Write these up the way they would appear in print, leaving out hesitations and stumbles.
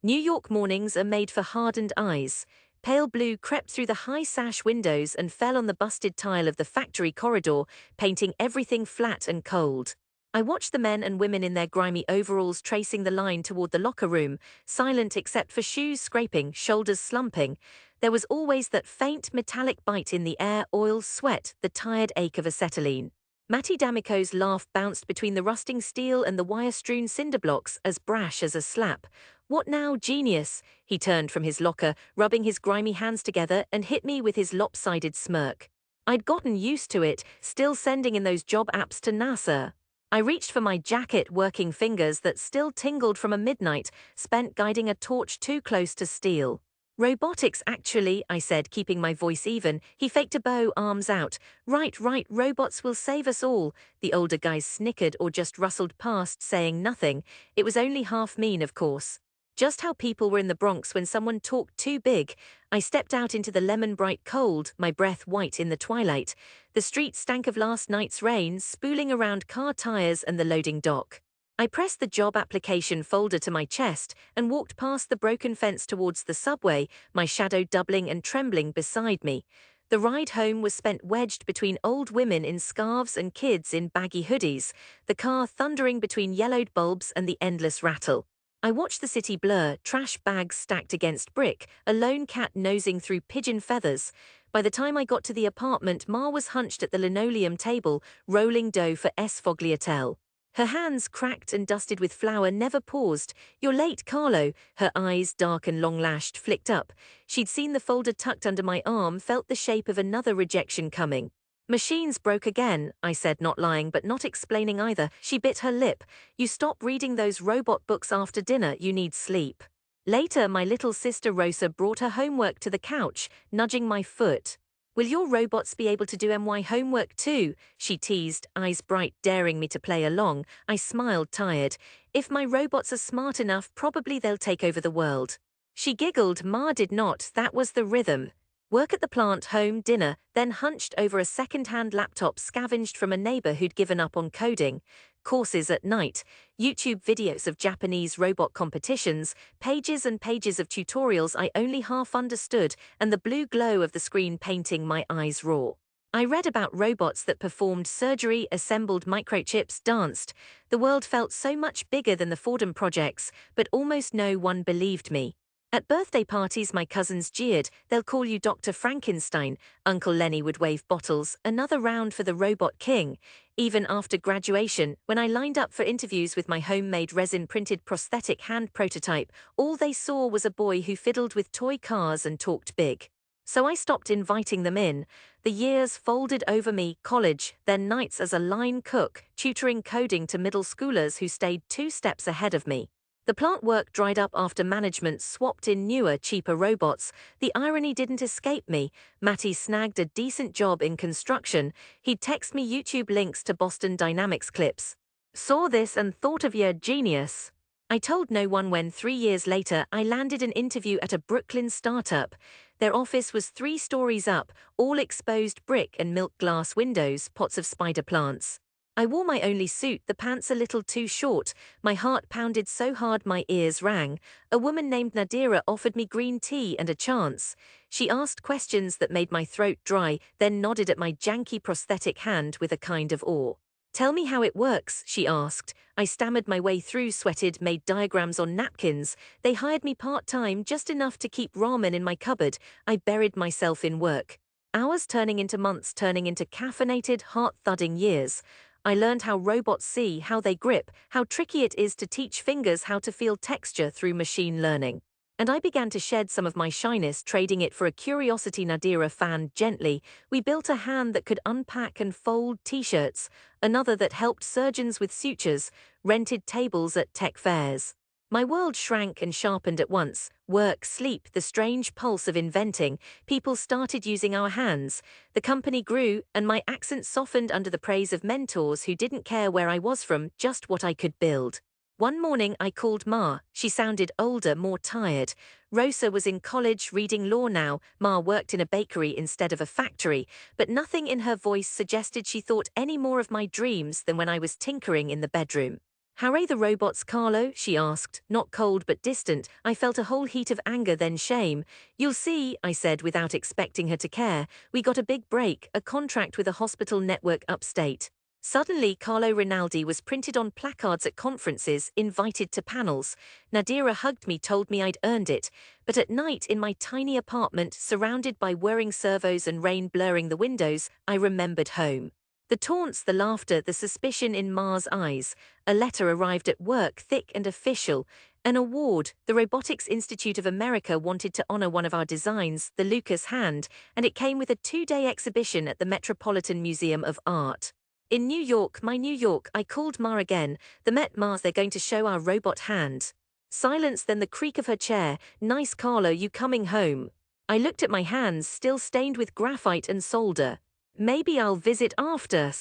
New York mornings are made for hardened eyes. Pale blue crept through the high sash windows and fell on the busted tile of the factory corridor, painting everything flat and cold. I watched the men and women in their grimy overalls tracing the line toward the locker room, silent except for shoes scraping, shoulders slumping. There was always that faint metallic bite in the air, oil, sweat, the tired ache of acetylene. Matty D'Amico's laugh bounced between the rusting steel and the wire-strewn cinder blocks, as brash as a slap. "What now, genius?" He turned from his locker, rubbing his grimy hands together, and hit me with his lopsided smirk. I'd gotten used to it, still sending in those job apps to NASA. I reached for my jacket, working fingers that still tingled from a midnight spent guiding a torch too close to steel. "Robotics, actually," I said, keeping my voice even. He faked a bow, arms out. Right, robots will save us all." The older guys snickered or just rustled past, saying nothing. It was only half mean, of course. Just how people were in the Bronx when someone talked too big. I stepped out into the lemon-bright cold, my breath white in the twilight. The street stank of last night's rain, spooling around car tires and the loading dock. I pressed the job application folder to my chest and walked past the broken fence towards the subway, my shadow doubling and trembling beside me. The ride home was spent wedged between old women in scarves and kids in baggy hoodies, the car thundering between yellowed bulbs and the endless rattle. I watched the city blur, trash bags stacked against brick, a lone cat nosing through pigeon feathers. By the time I got to the apartment, Ma was hunched at the linoleum table, rolling dough for sfogliatelle. Her hands, cracked and dusted with flour, never paused. "You're late, Carlo." Her eyes, dark and long-lashed, flicked up. She'd seen the folder tucked under my arm, felt the shape of another rejection coming. "Machines broke again," I said, not lying but not explaining either. She bit her lip. "You stop reading those robot books after dinner, you need sleep." Later, my little sister Rosa brought her homework to the couch, nudging my foot. "Will your robots be able to do my homework too?" she teased, eyes bright, daring me to play along. I smiled, tired. "If my robots are smart enough, probably they'll take over the world." She giggled. Ma did not. That was the rhythm. Work at the plant, home, dinner, then hunched over a second-hand laptop scavenged from a neighbor who'd given up on coding. Courses at night, YouTube videos of Japanese robot competitions, pages and pages of tutorials I only half understood, and the blue glow of the screen painting my eyes raw. I read about robots that performed surgery, assembled microchips, danced. The world felt so much bigger than the Fordham projects, but almost no one believed me. At birthday parties my cousins jeered, "They'll call you Dr. Frankenstein." Uncle Lenny would wave bottles, "Another round for the robot king." Even after graduation, when I lined up for interviews with my homemade resin-printed prosthetic hand prototype, all they saw was a boy who fiddled with toy cars and talked big. So I stopped inviting them in. The years folded over me, college, then nights as a line cook, tutoring coding to middle schoolers who stayed 2 steps ahead of me. The plant work dried up after management swapped in newer, cheaper robots. The irony didn't escape me. Matty snagged a decent job in construction. He'd text me YouTube links to Boston Dynamics clips. "Saw this and thought of your genius." I told no one when 3 years later I landed an interview at a Brooklyn startup. Their office was 3 stories up, all exposed brick and milk glass windows, pots of spider plants. I wore my only suit, the pants a little too short. My heart pounded so hard my ears rang. A woman named Nadira offered me green tea and a chance. She asked questions that made my throat dry, then nodded at my janky prosthetic hand with a kind of awe. "Tell me how it works," she asked. I stammered my way through, sweated, made diagrams on napkins. They hired me part-time, just enough to keep ramen in my cupboard. I buried myself in work. Hours turning into months, turning into caffeinated, heart-thudding years. I learned how robots see, how they grip, how tricky it is to teach fingers how to feel texture through machine learning. And I began to shed some of my shyness, trading it for a curiosity. Nadira fanned gently. We built a hand that could unpack and fold t-shirts, another that helped surgeons with sutures, rented tables at tech fairs. My world shrank and sharpened at once. Work, sleep, the strange pulse of inventing. People started using our hands. The company grew, and my accent softened under the praise of mentors who didn't care where I was from, just what I could build. One morning I called Ma. She sounded older, more tired. Rosa was in college, reading law now. Ma worked in a bakery instead of a factory, but nothing in her voice suggested she thought any more of my dreams than when I was tinkering in the bedroom. "Hooray the robots, Carlo?" she asked, not cold but distant. I felt a whole heat of anger, then shame. "You'll see," I said without expecting her to care. "We got a big break, a contract with a hospital network upstate." Suddenly, Carlo Rinaldi was printed on placards at conferences, invited to panels. Nadira hugged me, told me I'd earned it. But at night, in my tiny apartment, surrounded by whirring servos and rain blurring the windows, I remembered home. The taunts, the laughter, the suspicion in Ma's eyes. A letter arrived at work, thick and official. An award. The Robotics Institute of America wanted to honor one of our designs, the Lucas hand, and it came with a 2-day exhibition at the Metropolitan Museum of Art. In New York, my New York, I called Ma again. "The Met, Ma, they're going to show our robot hand." Silence, then the creak of her chair. "Nice, Carlo, you coming home?" I looked at my hands, still stained with graphite and solder. "Maybe I'll visit after."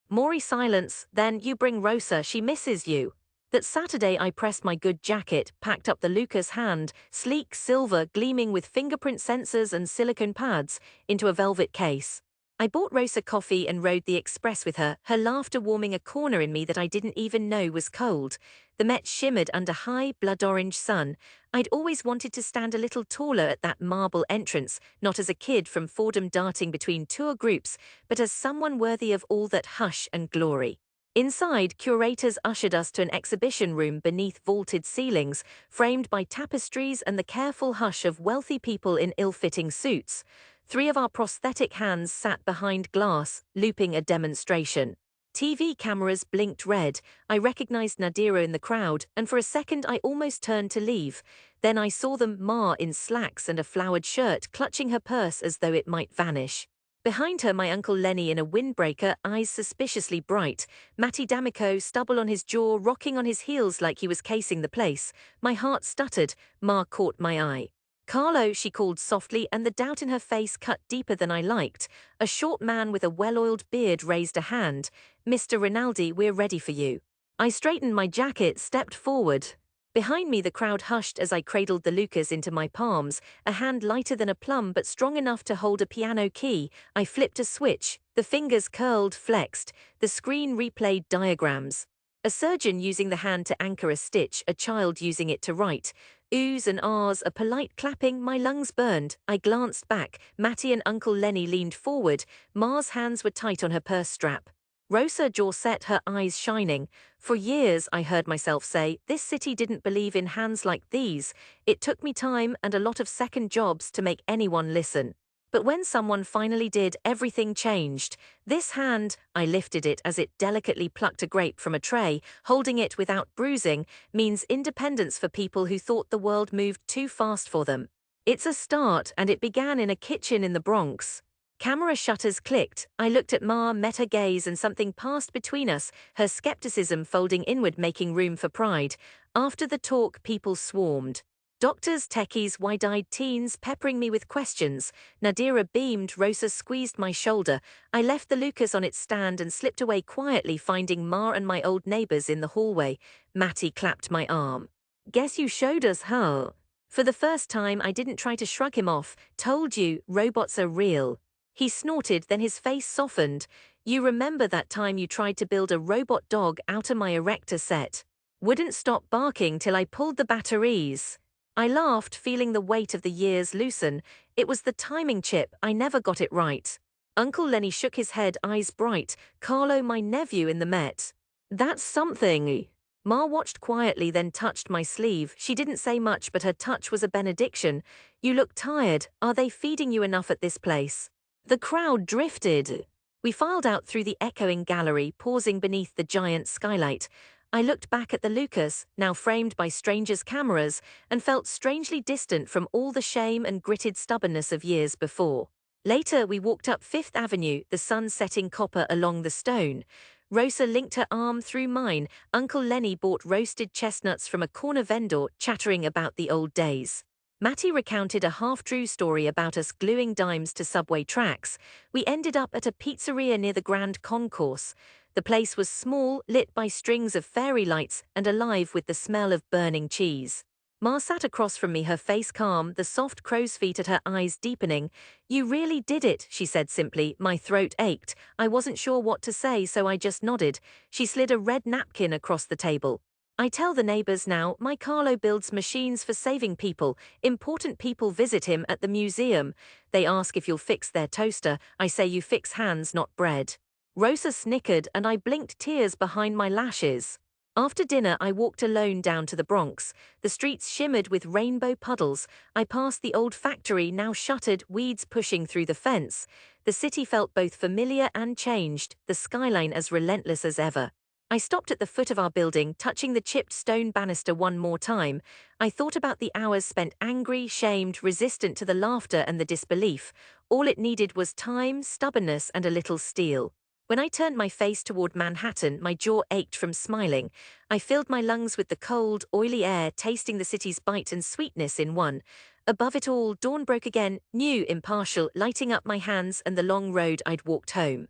Maury silence, then "You bring Rosa, she misses you." That Saturday I pressed my good jacket, packed up the Lucas hand, sleek, silver, gleaming with fingerprint sensors and silicone pads, into a velvet case. I bought Rosa coffee and rode the express with her, her laughter warming a corner in me that I didn't even know was cold. The Met shimmered under high, blood-orange sun. I'd always wanted to stand a little taller at that marble entrance, not as a kid from Fordham darting between tour groups, but as someone worthy of all that hush and glory. Inside, curators ushered us to an exhibition room beneath vaulted ceilings, framed by tapestries and the careful hush of wealthy people in ill-fitting suits. 3 of our prosthetic hands sat behind glass, looping a demonstration. TV cameras blinked red. I recognized Nadira in the crowd, and for a second I almost turned to leave. Then I saw them, Ma in slacks and a flowered shirt, clutching her purse as though it might vanish. Behind her, my Uncle Lenny in a windbreaker, eyes suspiciously bright. Matty D'Amico, stubble on his jaw, rocking on his heels like he was casing the place. My heart stuttered. Ma caught my eye. "Carlo," she called softly, and the doubt in her face cut deeper than I liked. A short man with a well-oiled beard raised a hand. "Mr. Rinaldi, we're ready for you." I straightened my jacket, stepped forward. Behind me the crowd hushed as I cradled the Lucas into my palms, a hand lighter than a plum but strong enough to hold a piano key. I flipped a switch. The fingers curled, flexed. The screen replayed diagrams. A surgeon using the hand to anchor a stitch, a child using it to write. Oohs and ahs, a polite clapping, my lungs burned. I glanced back. Matty and Uncle Lenny leaned forward. Ma's hands were tight on her purse strap. Rosa, jaw set, her eyes shining. "For years," I heard myself say, "this city didn't believe in hands like these." It took me time and a lot of second jobs to make anyone listen. But when someone finally did, everything changed. This hand, I lifted it as it delicately plucked a grape from a tray, holding it without bruising, means independence for people who thought the world moved too fast for them. It's a start, and it began in a kitchen in the Bronx. Camera shutters clicked. I looked at Ma, met her gaze, and something passed between us, her skepticism folding inward, making room for pride. After the talk, people swarmed. Doctors, techies, wide-eyed teens peppering me with questions. Nadira beamed, Rosa squeezed my shoulder. I left the Lucas on its stand and slipped away quietly, finding Ma and my old neighbors in the hallway. Matty clapped my arm. "Guess you showed us, huh?" For the first time, I didn't try to shrug him off. "Told you, robots are real." He snorted, then his face softened. "You remember that time you tried to build a robot dog out of my erector set? Wouldn't stop barking till I pulled the batteries." I laughed, feeling the weight of the years loosen. It was the timing chip, I never got it right. Uncle Lenny shook his head, eyes bright. "Carlo, my nephew in the Met. That's something." Ma watched quietly, then touched my sleeve. She didn't say much, but her touch was a benediction. "You look tired. Are they feeding you enough at this place?" The crowd drifted. We filed out through the echoing gallery, pausing beneath the giant skylight. I looked back at the Lucas, now framed by strangers' cameras, and felt strangely distant from all the shame and gritted stubbornness of years before. Later, we walked up Fifth Avenue, the sun setting copper along the stone. Rosa linked her arm through mine. Uncle Lenny bought roasted chestnuts from a corner vendor, chattering about the old days. Matty recounted a half-true story about us gluing dimes to subway tracks. We ended up at a pizzeria near the Grand Concourse. The place was small, lit by strings of fairy lights, and alive with the smell of burning cheese. Ma sat across from me, her face calm, the soft crow's feet at her eyes deepening. "You really did it," she said simply. My throat ached. I wasn't sure what to say, so I just nodded. She slid a red napkin across the table. I tell the neighbors now, my Carlo builds machines for saving people. Important people visit him at the museum. They ask if you'll fix their toaster. I say you fix hands, not bread. Rosa snickered and I blinked, tears behind my lashes. After dinner, I walked alone down to the Bronx. The streets shimmered with rainbow puddles. I passed the old factory, now shuttered, weeds pushing through the fence. The city felt both familiar and changed, the skyline as relentless as ever. I stopped at the foot of our building, touching the chipped stone banister one more time. I thought about the hours spent angry, shamed, resistant to the laughter and the disbelief. All it needed was time, stubbornness, and a little steel. When I turned my face toward Manhattan, my jaw ached from smiling. I filled my lungs with the cold, oily air, tasting the city's bite and sweetness in one. Above it all, dawn broke again, new, impartial, lighting up my hands and the long road I'd walked home.